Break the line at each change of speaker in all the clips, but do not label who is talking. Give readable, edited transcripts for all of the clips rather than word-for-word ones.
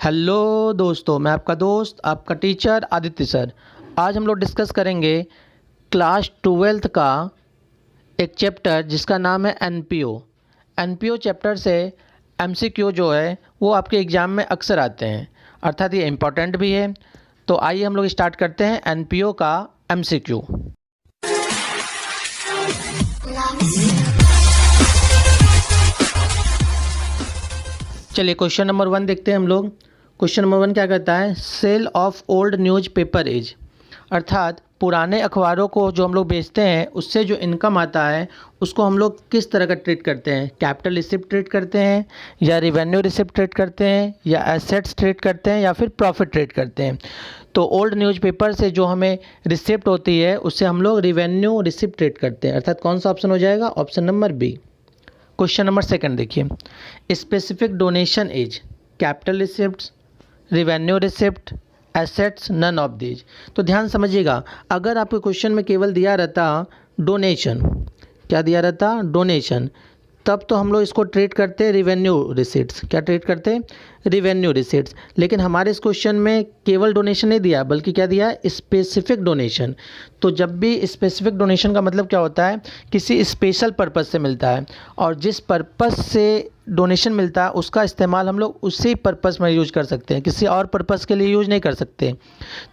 Hello दोस्तों, मैं आपका दोस्त आपका टीचर आदित्य सर। आज हम लोग डिस्कस करेंगे क्लास 12th का एक चैप्टर जिसका नाम है एनपीओ। एनपीओ चैप्टर से एमसीक्यू जो है वो आपके एग्ज़ाम में अक्सर आते हैं, अर्थात ये इम्पॉर्टेंट भी है। तो आइए हम लोग स्टार्ट करते हैं एनपीओ का एमसीक्यू। चलिए क्वेश्चन नंबर 1 देखते हैं हम लोग। क्वेश्चन नंबर 1 क्या कहता है? Sale of old newspaper is, अर्थात पुराने अखबारों को जो हम लोग बेचते हैं उससे जो इनकम आता है उसको हम लोग किस तरह का ट्रीट करते हैं? कैपिटल रिसिप्ट ट्रीट करते हैं, या रिवेन्यू रिसिप्ट ट्रीट करते हैं, या एसेट्स ट्रीट करते हैं, या फिर प्रॉफिट ट्रीट करते हैं? तो ओल्ड न्यूज़पेपर से जो हमें रिसिप्ट होती है उससे हम लोग रिवेन्यू रिसिप्ट ट्रीट करते हैं, अर्थात कौन सा ऑप्शन हो जाएगा? Option number B. Question number 2 देखिए, specific donation is capital receipt, revenue receipt, assets, none of these. तो ध्यान समझिएगा, अगर आपके क्वेश्चन में केवल दिया रहता डोनेशन, क्या दिया रहता? डोनेशन, तब तो हम लोग इसको ट्रीट करते रिवेन्यू रिसिप्ट्स। क्या ट्रीट करते? Revenue receipts. लेकिन हमारे इस क्वेश्चन में केवल डोनेशन नहीं दिया, बल्कि क्या दिया? Specific donation. तो जब भी स्पेसिफिक डोनेशन का मतलब क्या होता है? किसी स्पेशल पर्पस से मिलता है, और जिस पर्पस से डोनेशन मिलता है उसका इस्तेमाल हम लोग उसी पर्पस में यूज कर सकते हैं, किसी और पर्पस के लिए यूज नहीं कर सकते।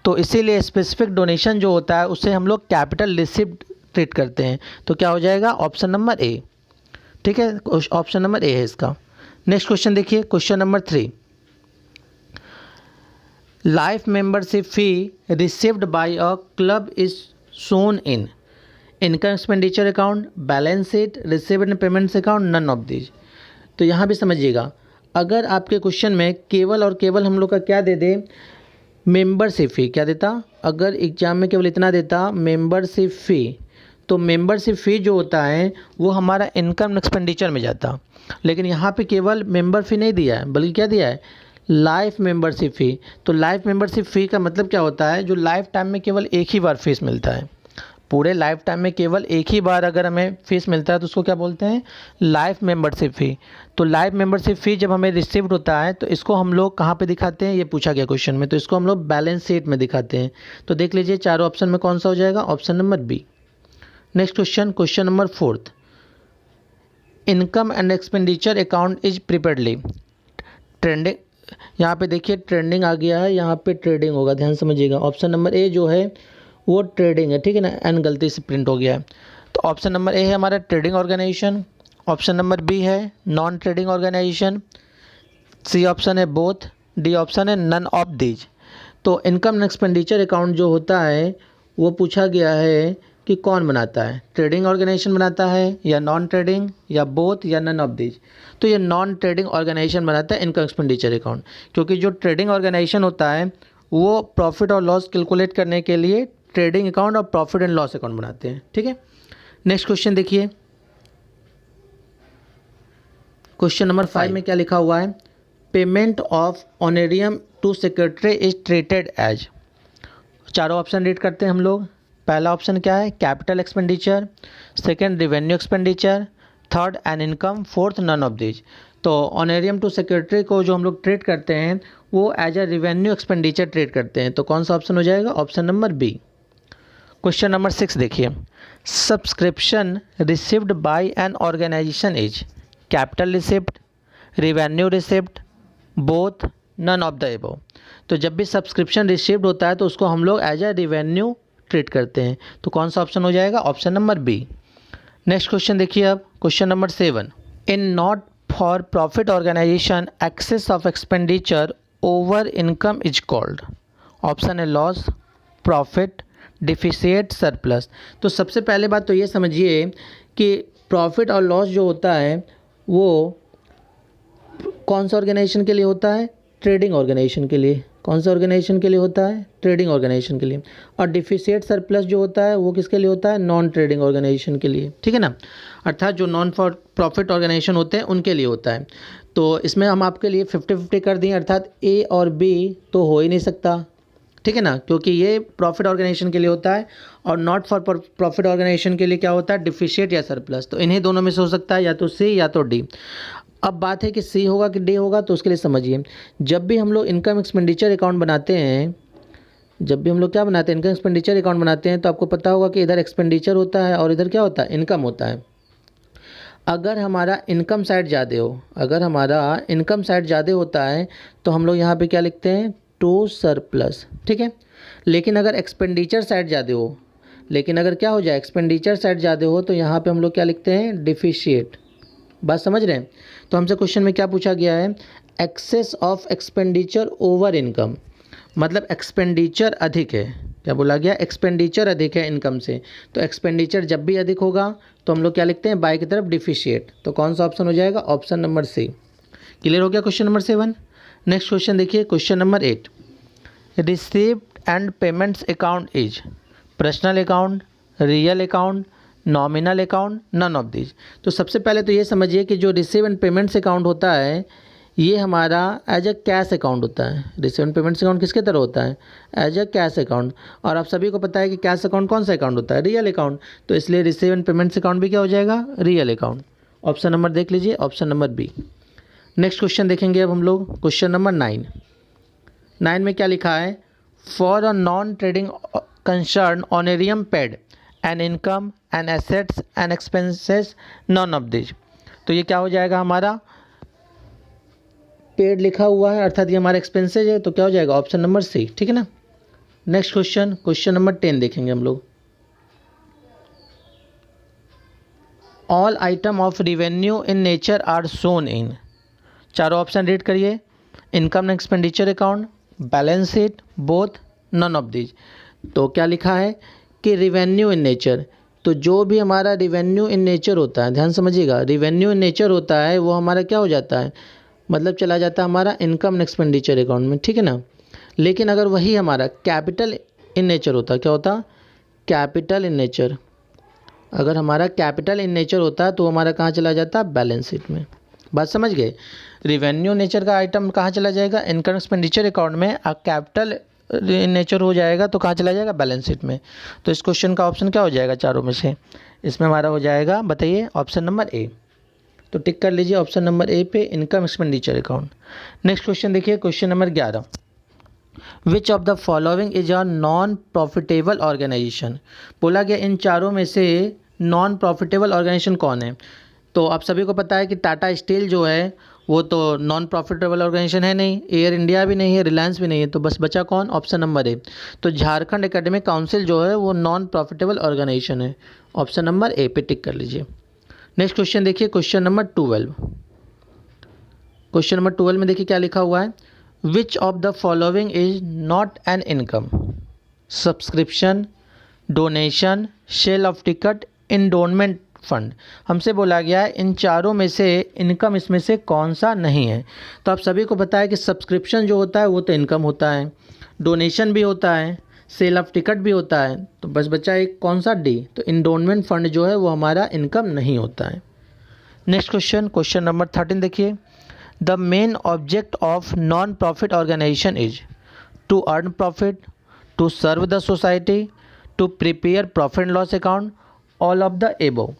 तो इसीलिए स्पेसिफिक डोनेशन जो होता है उससे हम लोग कैपिटल रिसिप्ट ट्रीट करते हैं। तो क्या हो जाएगा? Option number A. ठीक है, ऑप्शन नंबर ए है इसका। नेक्स्ट क्वेश्चन देखिए, question number 3, life membership fee received by a club is shown in income expenditure account, balance sheet, received payments account, none of these. तो यहाँ भी समझिएगा, अगर आपके क्वेश्चन में केवल और केवल हम लोग का क्या दे दे? मेंबरशिप फ़ी। क्या देता? अगर एग्जाम में केवल इतना देता मेंबरशिप फ़ी, तो मेंबरशिप फ़ी जो होता है वो हमारा इनकम एक्सपेंडिचर में जाता। लेकिन यहाँ पे केवल मेंबर फ़ी नहीं दिया है, बल्कि क्या दिया है? लाइफ मेंबरशिप फ़ी। तो लाइफ मेंबरशिप फ़ी का मतलब क्या होता है? जो लाइफ टाइम में केवल एक ही बार फीस मिलता है, पूरे लाइफ टाइम में केवल एक ही बार अगर हमें फ़ीस मिलता है तो उसको क्या बोलते हैं? लाइफ मेंबरशिप फ़ी। तो लाइफ मेंबरशिप फ़ी जब हमें रिसीव्ड होता है तो इसको हम लोग कहाँ पे दिखाते हैं? ये पूछा गया क्वेश्चन में, तो इसको हम लोग बैलेंस शीट में दिखाते हैं। तो देख लीजिए चारों ऑप्शन में कौन सा हो जाएगा? Option number B. Next question, question number 4, income and expenditure account is preparedly trending. यहाँ पे देखिए ट्रेंडिंग आ गया है, यहाँ पे ट्रेडिंग होगा, ध्यान समझिएगा। ऑप्शन नंबर ए जो है वो ट्रेडिंग है, ठीक है ना, एन गलती से प्रिंट हो गया है। तो ऑप्शन नंबर ए है हमारा trading organisation, option number B है non trading organisation, C option है बोथ, डी ऑप्शन है नन ऑफ दीज। तो इनकम एंड एक्सपेंडिचर अकाउंट जो होता है वो पूछा गया है कि कौन बनाता है? ट्रेडिंग ऑर्गेनाइजेशन बनाता है, या नॉन ट्रेडिंग, या बोथ, या नन ऑफ दीज। तो ये नॉन ट्रेडिंग ऑर्गेनाइजेशन बनाता है इनकम एक्सपेंडिचर अकाउंट, क्योंकि जो ट्रेडिंग ऑर्गेनाइजेशन होता है वो प्रॉफिट और लॉस कैलकुलेट करने के लिए ट्रेडिंग अकाउंट और प्रॉफिट एंड लॉस अकाउंट बनाते हैं। ठीक है, नेक्स्ट क्वेश्चन देखिए, क्वेश्चन नंबर 5 में क्या लिखा हुआ है? Payment of honorarium to secretary is treated as. चारों ऑप्शन रीड करते हैं हम लोग। पहला ऑप्शन क्या है? Capital expenditure, second revenue expenditure, third an income, fourth none of these. तो ऑनरेरियम टू सेक्रेटरी को जो हम लोग ट्रीट करते हैं वो as a revenue expenditure treat करते हैं। तो कौन सा ऑप्शन हो जाएगा? Option number B. Question number 6 देखिए, subscription received by an organisation is capital receipt, revenue receipt, both, none of the above. तो जब भी सब्सक्रिप्शन रिसीव्ड होता है तो उसको हम लोग एज अ रिवेन्यू ट्रीट करते हैं। तो कौन सा ऑप्शन हो जाएगा? Option number B. Next question देखिए, अब question number 7, in not for profit organisation excess of expenditure over income is called. Option है लॉस, प्रॉफिट, डिफिसिट, सरप्लस। तो सबसे पहले बात तो ये समझिए कि प्रॉफिट और लॉस जो होता है वो कौन सा ऑर्गेनाइजेशन के लिए होता है? ट्रेडिंग ऑर्गेनाइजेशन के लिए। कौन सा ऑर्गेनाइजेशन के लिए होता है? ट्रेडिंग ऑर्गेनाइजेशन के लिए। और डिफिसिट सरप्लस जो होता है वो किसके लिए होता है? नॉन ट्रेडिंग ऑर्गेनाइजेशन के लिए, ठीक है ना, अर्थात जो नॉन फॉर प्रॉफिट ऑर्गेनाइजेशन होते हैं उनके लिए होता है। तो इसमें हम आपके लिए 50-50 कर दिए, अर्थात ए और बी तो हो ही नहीं सकता, ठीक है ना, क्योंकि ये प्रॉफिट ऑर्गेनाइजेशन के लिए होता है और नॉट फॉर प्रॉफिट ऑर्गेनाइजेशन के लिए क्या होता है? डिफिसिट या सरप्लस। तो इन्हीं दोनों में से हो सकता है या तो सी या तो डी। अब बात है कि सी होगा कि डी होगा, तो उसके लिए समझिए, जब भी हम लोग इनकम एक्सपेंडिचर अकाउंट बनाते हैं, जब भी हम लोग क्या बनाते हैं, इनकम एक्सपेंडिचर अकाउंट बनाते हैं, तो आपको पता होगा कि इधर एक्सपेंडिचर होता है और इधर क्या होता है, इनकम होता है। अगर हमारा इनकम साइड ज़्यादा हो, अगर हमारा इनकम साइड ज़्यादा होता है तो हम लोग यहाँ पे क्या लिखते हैं, टू सरप्लस, ठीक है। लेकिन अगर एक्सपेंडिचर साइड ज़्यादा हो, लेकिन अगर क्या हो जाए, एक्सपेंडिचर साइड ज़्यादा हो, तो यहाँ पे हम लोग क्या लिखते हैं, डिफिशिएट। बात समझ रहे हैं। तो हमसे क्वेश्चन में क्या पूछा गया है, excess of expenditure over income, मतलब एक्सपेंडिचर अधिक है। क्या बोला गया, एक्सपेंडिचर अधिक है इनकम से। तो एक्सपेंडिचर जब भी अधिक होगा तो हम लोग क्या लिखते हैं, बाय की तरफ डिफिशिएट। तो कौन सा ऑप्शन हो जाएगा, ऑप्शन नंबर सी। क्लियर हो गया क्वेश्चन नंबर 7। नेक्स्ट क्वेश्चन देखिए, question number 8, received and payments account is personal account, real account, nominal account, none of these. तो सबसे पहले तो ये समझिए कि जो रिसीव एंड पेमेंट्स अकाउंट होता है ये हमारा एज अ कैश अकाउंट होता है। रिसीव एंड पेमेंट्स अकाउंट किसके तरह होता है, एज अ कैश अकाउंट। और आप सभी को पता है कि कैश अकाउंट कौन सा अकाउंट होता है, रियल अकाउंट। तो इसलिए रिसीव एंड पेमेंट्स अकाउंट भी क्या हो जाएगा, रियल अकाउंट। ऑप्शन नंबर देख लीजिए, option number B. Next question देखेंगे अब हम लोग, क्वेश्चन नंबर 9 में क्या लिखा है, for a non trading concern honorarium paid an income an assets an expenses none of this. तो ये क्या हो जाएगा, हमारा पेड लिखा हुआ है अर्थात ये हमारा एक्सपेंसेज है, तो क्या हो जाएगा, ऑप्शन नंबर सी, ठीक है ना। नेक्स्ट क्वेश्चन, क्वेश्चन नंबर 10 देखेंगे हम लोग। All item of revenue in nature are shown in, चारों ऑप्शन रीड करिए, income expenditure account, balance sheet, both, none of these. तो क्या लिखा है कि रिवेन्यू इन नेचर, तो जो भी हमारा रिवेन्यू इन नेचर होता है, ध्यान समझिएगा, रिवेन्यू इन नेचर होता है वो हमारा क्या हो जाता है, मतलब चला जाता है हमारा इनकम एक्सपेंडिचर अकाउंट में, ठीक है ना। लेकिन अगर वही हमारा कैपिटल इन नेचर होता, क्या होता, कैपिटल इन नेचर, अगर हमारा कैपिटल इन नेचर होता है तो हमारा कहाँ चला जाता है, बैलेंस शीट में। बात समझ गए, रिवेन्यू नेचर का आइटम कहाँ चला जाएगा, इनकम एक्सपेंडिचर अकाउंट में। कैपिटल इन नेचर हो जाएगा तो कहाँ चला जाएगा, बैलेंस शीट में। तो इस क्वेश्चन का ऑप्शन क्या हो जाएगा चारों में से, इसमें हमारा हो जाएगा, बताइए, ऑप्शन नंबर ए। तो टिक कर लीजिए ऑप्शन नंबर ए पे, income expenditure account. Next question देखिए, question number 11, which of the following is a non profitable organisation. बोला गया इन चारों में से नॉन प्रॉफिटेबल ऑर्गेनाइजेशन कौन है। तो आप सभी को पता है कि टाटा स्टील जो है वो तो नॉन प्रॉफिटेबल ऑर्गेनाइजेशन है नहीं, एयर इंडिया भी नहीं है, रिलायंस भी नहीं है, तो बस बचा कौन, ऑप्शन नंबर ए। तो झारखंड एकेडमिक काउंसिल जो है वो नॉन प्रॉफिटेबल ऑर्गेनाइजेशन है, ऑप्शन नंबर ए पे टिक कर लीजिए। नेक्स्ट क्वेश्चन देखिए, क्वेश्चन नंबर 12। क्वेश्चन नंबर 12 में देखिए क्या लिखा हुआ है, which of the following is not an income, subscription, donation, sale of ticket, endowment fund. हमसे बोला गया है इन चारों में से इनकम इसमें से कौन सा नहीं है। तो आप सभी को पता है कि सब्सक्रिप्शन जो होता है वो तो इनकम होता है, डोनेशन भी होता है, सेल ऑफ टिकट भी होता है, तो बस बचा एक कौन सा, डी। तो इंडोनमेंट फंड जो है वो हमारा इनकम नहीं होता है। नेक्स्ट क्वेश्चन, क्वेश्चन नंबर 13 देखिए, the main object of non profit organisation is to earn profit, to serve the society, to prepare profit and loss account, all of the above.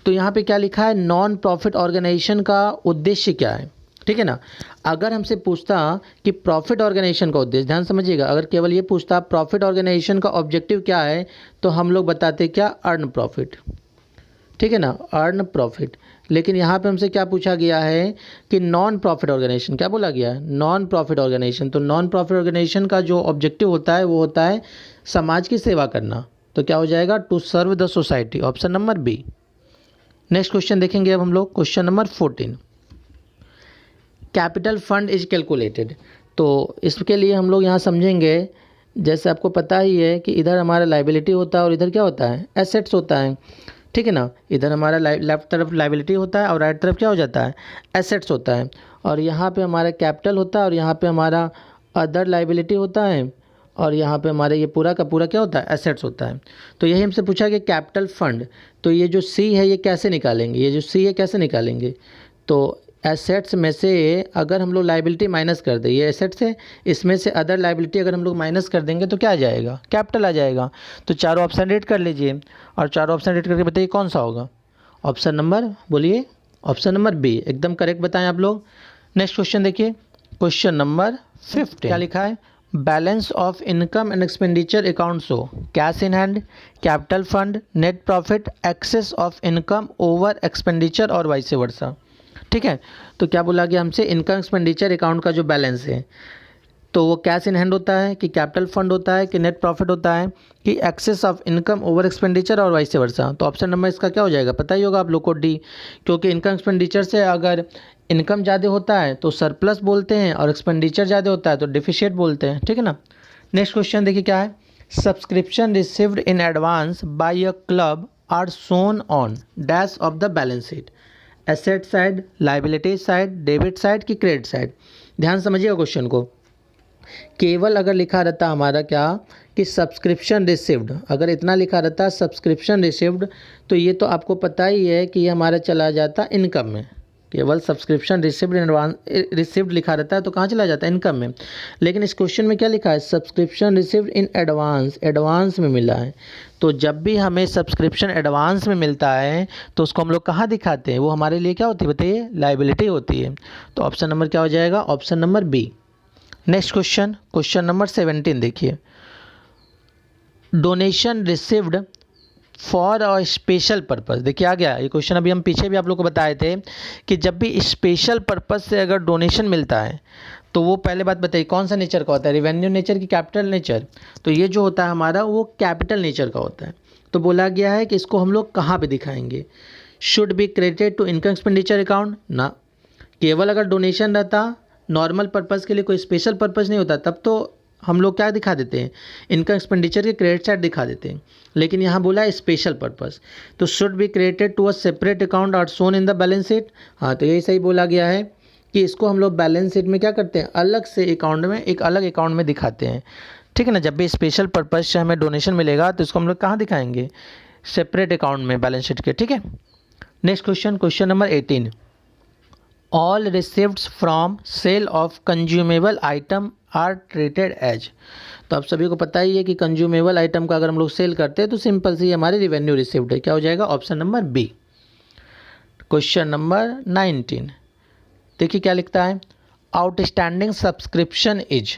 तो यहाँ पे क्या लिखा है, नॉन प्रॉफिट ऑर्गेनाइजेशन का उद्देश्य क्या है, ठीक है ना। अगर हमसे पूछता कि प्रॉफिट ऑर्गेनाइजेशन का उद्देश्य, ध्यान समझिएगा, अगर केवल ये पूछता प्रॉफिट ऑर्गेनाइजेशन का ऑब्जेक्टिव क्या है, तो हम लोग बताते क्या, अर्न प्रॉफिट, ठीक है ना, अर्न प्रॉफिट। लेकिन यहाँ पे हमसे क्या पूछा गया है कि नॉन प्रॉफिट ऑर्गेनाइजेशन, क्या बोला गया है, नॉन प्रॉफिट ऑर्गेनाइजेशन। तो नॉन प्रॉफिट ऑर्गेनाइजेशन का जो ऑब्जेक्टिव होता है वो होता है समाज की सेवा करना। तो क्या हो जाएगा, to serve the society, option number B. Next question देखेंगे अब हम लोग, question number 14, capital fund is calculated. तो इसके लिए हम लोग यहाँ समझेंगे, जैसे आपको पता ही है कि इधर हमारा लाइबिलिटी होता है और इधर क्या होता है, एसेट्स होता है, ठीक है ना। इधर हमारा लेफ्ट तरफ लाइबिलिटी होता है और राइट तरफ क्या हो जाता है, एसेट्स होता है। और यहाँ पे हमारा कैपिटल होता है और यहाँ पे हमारा अदर लाइबिलिटी होता है और यहाँ पे हमारे ये पूरा का पूरा क्या होता है, एसेट्स होता है। तो यही हमसे पूछा कि कैपिटल फंड, तो ये जो सी है ये कैसे निकालेंगे, ये जो सी है कैसे निकालेंगे। तो एसेट्स में से अगर हम लोग लाइबिलिटी माइनस कर दें, ये एसेट्स है, इसमें से अदर लाइबिलिटी अगर हम लोग माइनस कर देंगे तो क्या आ जाएगा, कैपिटल आ जाएगा। तो चारों ऑप्शन रेड कर लीजिए और चारों ऑप्शन रेड करके बताइए कौन सा होगा, ऑप्शन नंबर बोलिए, ऑप्शन नंबर बी एकदम करेक्ट बताएं आप लोग। नेक्स्ट क्वेश्चन देखिए, क्वेश्चन नंबर 15 क्या लिखा है, balance of income and expenditure account show cash in hand, capital fund, net profit, excess of income over expenditure और वाइस वर्सा। ठीक है, तो क्या बोला गया हमसे, इनकम एक्सपेंडिचर अकाउंट का जो बैलेंस है तो वो कैश इन हैंड होता है कि कैपिटल फंड होता है कि नेट प्रॉफिट होता है कि excess of income over expenditure और वाइस वर्सा। तो ऑप्शन नंबर इसका क्या हो जाएगा, पता ही होगा आप लोग को, डी, क्योंकि इनकम एक्सपेंडिचर से अगर इनकम ज़्यादा होता है तो सरप्लस बोलते हैं और एक्सपेंडिचर ज़्यादा होता है तो डिफिशिएट बोलते हैं। ठीक है ना। नेक्स्ट क्वेश्चन देखिए क्या है, subscription received in advance by a club are shown on dash of the balance sheet, asset side, liability side, debit side की क्रेडिट साइड। ध्यान समझिएगा क्वेश्चन को, केवल अगर लिखा रहता हमारा क्या कि सब्सक्रिप्शन रिसीव्ड, अगर इतना लिखा रहता सब्सक्रिप्शन रिसीव्ड तो ये तो आपको पता ही है कि ये हमारा चला जाता इनकम में। केवल subscription received in advance received लिखा रहता है तो कहाँ चला जाता है, इनकम में। लेकिन इस क्वेश्चन में क्या लिखा है, subscription received in advance, advance में मिला है। तो जब भी हमें सब्सक्रिप्शन एडवांस में मिलता है तो उसको हम लोग कहाँ दिखाते हैं, वो हमारे लिए क्या होती है बताइए, लाइबिलिटी होती है। तो ऑप्शन नंबर क्या हो जाएगा, option number B. Next question, question number 17 देखिए, donation received for a special purpose. देखिए आ गया ये क्वेश्चन, अभी हम पीछे भी आप लोग को बताए थे कि जब भी स्पेशल पर्पस से अगर डोनेशन मिलता है तो वो पहले बात बताइए कौन सा नेचर का होता है, रेवेन्यू नेचर की कैपिटल नेचर। तो ये जो होता है हमारा वो कैपिटल नेचर का होता है। तो बोला गया है कि इसको हम लोग कहाँ पे दिखाएंगे, should be credited to income expenditure account ना। केवल अगर डोनेशन रहता नॉर्मल पर्पज़ के लिए, कोई स्पेशल पर्पज़ नहीं होता, तब तो हम लोग क्या दिखा देते हैं, इनकम एक्सपेंडिचर के क्रेडिट साइड दिखा देते हैं। लेकिन यहाँ बोला है स्पेशल पर्पज़, तो should be credited to a separate account are shown in the balance sheet. हाँ, तो यही सही बोला गया है कि इसको हम लोग बैलेंस शीट में क्या करते हैं, अलग से अकाउंट में, एक अलग अकाउंट में दिखाते हैं। ठीक है ना। जब भी स्पेशल पर्पज़ से हमें डोनेशन मिलेगा तो इसको हम लोग कहाँ दिखाएंगे, सेपरेट अकाउंट में बैलेंस शीट के। ठीक है। Next question, question number 18, all receipts from sale of consumable item are treated as. तो आप सभी को पता ही है कि कंज्यूमेबल आइटम का अगर हम लोग सेल करते हैं तो सिंपल सी हमारी रिवेन्यू रिसिव्ड है। क्या हो जाएगा, option number B. Question number 19 देखिए क्या लिखता है, outstanding subscription is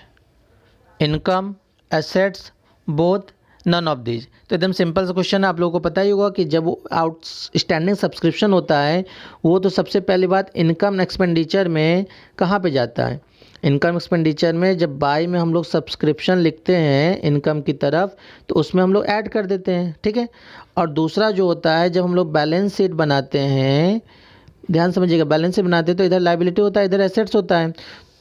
income, assets, both, none of these. तो एकदम सिंपल सा क्वेश्चन है, आप लोगों को पता ही होगा कि जब आउटस्टैंडिंग सब्सक्रिप्शन होता है वो तो सबसे पहली बात इनकम एक्सपेंडिचर में कहाँ पे जाता है, इनकम एक्सपेंडिचर में। जब बाय में हम लोग सब्सक्रिप्शन लिखते हैं इनकम की तरफ तो उसमें हम लोग ऐड कर देते हैं। ठीक है। और दूसरा जो होता है जब हम लोग बैलेंस शीट बनाते हैं, ध्यान समझिएगा, बैलेंस शीट बनाते हैं तो इधर लाइबिलिटी होता है, इधर एसेट्स होता है।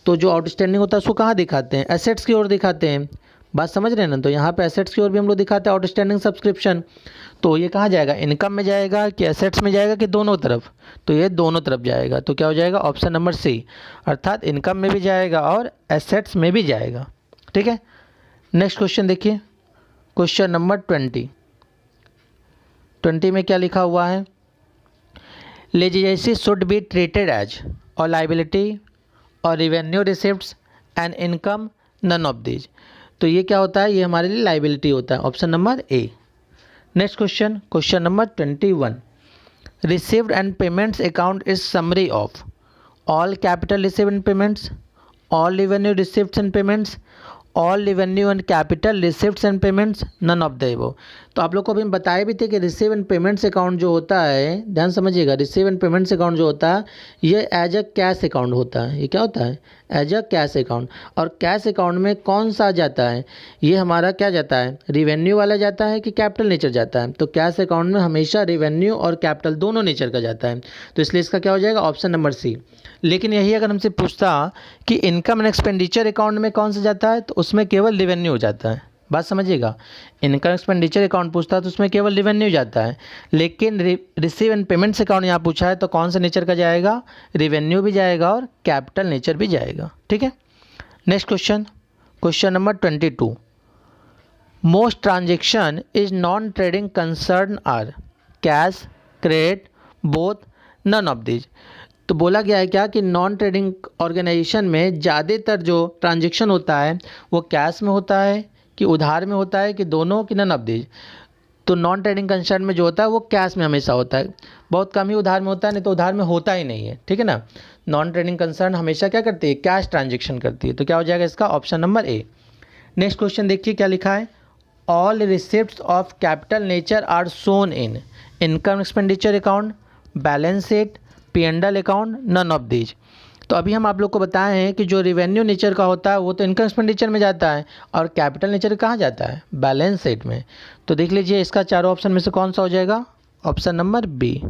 तो जो आउटस्टैंडिंग होता है उसको कहाँ दिखाते हैं, एसेट्स की ओर दिखाते हैं। बात समझ रहे हैं ना। तो यहाँ पे एसेट्स की ओर भी हम लोग दिखाते हैं आउटस्टैंडिंग सब्सक्रिप्शन। तो ये कहाँ जाएगा, इनकम में जाएगा कि एसेट्स में जाएगा कि दोनों तरफ, तो ये दोनों तरफ जाएगा। तो क्या हो जाएगा, ऑप्शन नंबर सी, अर्थात इनकम में भी जाएगा और एसेट्स में भी जाएगा। ठीक है। नेक्स्ट क्वेश्चन देखिए, क्वेश्चन नंबर 20 में क्या लिखा हुआ है, legacy should be treated as और लाइबिलिटी और revenue receipts and income, none of these. तो ये क्या होता है, ये हमारे लिए लाइबिलिटी होता है, option number A. Next question, question number 21, received and payments account is summary of all capital received and payments, all revenue receipts and payments, all revenue and capital receipts and payments, none of the above. तो आप लोग को अभी हम बताए भी थे कि रिसीव एंड पेमेंट्स अकाउंट जो होता है, ध्यान समझिएगा, रिसीव एंड पेमेंट्स अकाउंट जो होता है ये एज अ कैश अकाउंट होता है। ये क्या होता है, एज अ कैश अकाउंट। और कैश अकाउंट में कौन सा जाता है, ये हमारा क्या जाता है, रिवेन्यू वाला जाता है कि कैपिटल नेचर जाता है। तो कैश अकाउंट में हमेशा रिवेन्यू और कैपिटल दोनों नेचर का जाता है। तो इसलिए इसका क्या हो जाएगा, ऑप्शन नंबर सी। लेकिन यही अगर हमसे पूछता कि इनकम एंड एक्सपेंडिचर अकाउंट में कौन सा जाता है तो उसमें केवल रिवेन्यू जाता है। बात समझिएगा, इनकम एक्सपेंडिचर अकाउंट पूछता है तो उसमें केवल रिवेन्यू जाता है। लेकिन रिसीव एंड पेमेंट्स अकाउंट यहाँ पूछा है तो कौन सा नेचर का जाएगा, रिवेन्यू भी जाएगा और कैपिटल नेचर भी जाएगा। ठीक है। Next question, question number 22, most transaction is non trading concern are cash, credit, both, none of these. तो बोला गया है क्या कि नॉन ट्रेडिंग ऑर्गेनाइजेशन में ज़्यादातर जो ट्रांजेक्शन होता है वो कैश में होता है कि उधार में होता है कि दोनों, कि नन ऑफ दीज। तो नॉन ट्रेडिंग कंसर्न में जो होता है वो कैश में हमेशा होता है, बहुत कम ही उधार में होता है, नहीं तो उधार में होता ही नहीं है, ठीक है ना। नॉन ट्रेडिंग कंसर्न हमेशा क्या करती है, कैश ट्रांजेक्शन करती है। तो क्या हो जाएगा इसका option number A. Next question देखिए क्या लिखा है, all receipts of capital nature are shown in income expenditure account, balance sheet, P&L account, none of these. तो अभी हम आप लोग को बताए हैं कि जो रिवेन्यू नेचर का होता है वो तो इनकम एक्सपेंडिचर में जाता है, और कैपिटल नेचर कहाँ जाता है, बैलेंस शीट में। तो देख लीजिए इसका चारों ऑप्शन में से कौन सा हो जाएगा, ऑप्शन नंबर बी।